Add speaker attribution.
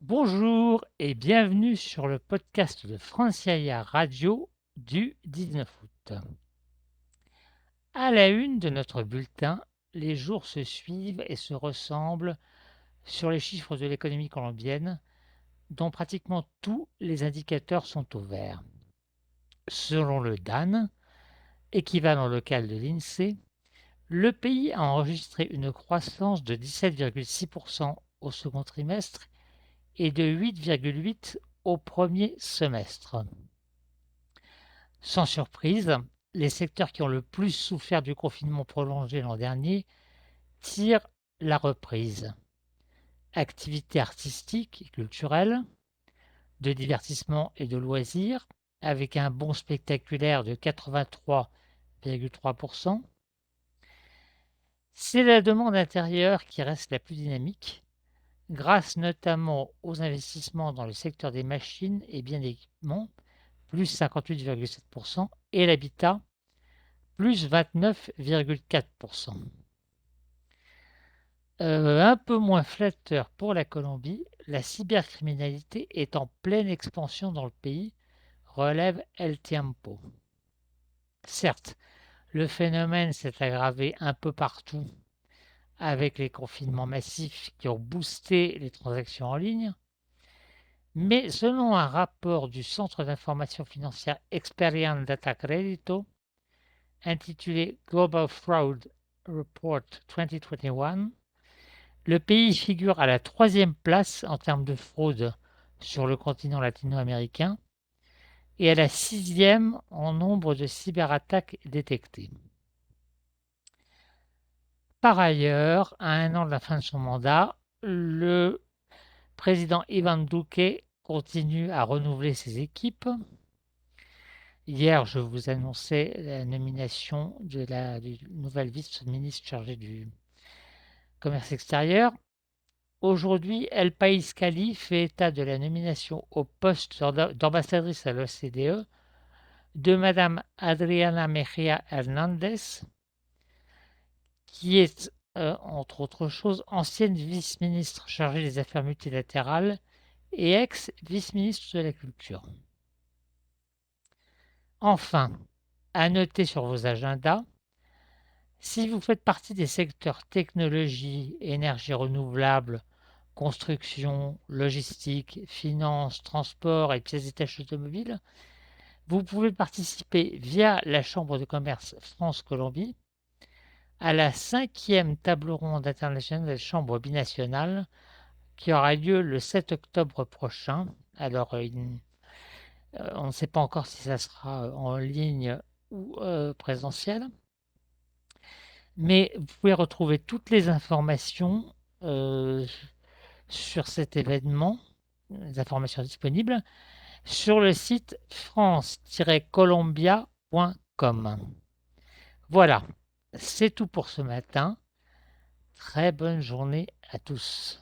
Speaker 1: Bonjour et bienvenue sur le podcast de Franciaia Radio du 19 août. À la une de notre bulletin, les jours se suivent et se ressemblent sur les chiffres de l'économie colombienne, dont pratiquement tous les indicateurs sont au vert. Selon le DAN, équivalent local de l'INSEE, le pays a enregistré une croissance de 17,6% au second trimestre et de 8,8% au premier semestre. Sans surprise, les secteurs qui ont le plus souffert du confinement prolongé l'an dernier tirent la reprise. Activités artistiques et culturelles, de divertissement et de loisirs, avec un bond spectaculaire de 83,3%. C'est la demande intérieure qui reste la plus dynamique, grâce notamment aux investissements dans le secteur des machines et biens d'équipement, plus 58,7%, et l'habitat, plus 29,4%. Un peu moins flatteur pour la Colombie, la cybercriminalité est en pleine expansion dans le pays, relève El Tiempo. Certes, le phénomène s'est aggravé un peu partout avec les confinements massifs qui ont boosté les transactions en ligne, mais selon un rapport du Centre d'information financière Experian Data Credito, intitulé Global Fraud Report 2021, le pays figure à la troisième place en termes de fraude sur le continent latino-américain et à la sixième en nombre de cyberattaques détectées. Par ailleurs, à un an de la fin de son mandat, le président Ivan Duque continue à renouveler ses équipes. Hier, je vous annonçais la nomination de la nouvelle vice-ministre chargée du commerce extérieur. Aujourd'hui, El País Cali fait état de la nomination au poste d'ambassadrice à l'OCDE de Madame Adriana Mejía Hernández, qui est, entre autres choses, ancienne vice-ministre chargée des Affaires multilatérales et ex-vice-ministre de la Culture. Enfin, à noter sur vos agendas, si vous faites partie des secteurs technologie, énergie renouvelable, construction, logistique, finance, transport et pièces détachées automobiles, vous pouvez participer via la Chambre de commerce France-Colombie à la 5e table ronde internationale des chambres binationales qui aura lieu le 7 octobre prochain. Alors, on ne sait pas encore si ça sera en ligne ou présentiel, mais vous pouvez retrouver toutes les informations sur cet événement, les informations disponibles, sur le site france-colombia.com. Voilà, c'est tout pour ce matin. Très bonne journée à tous.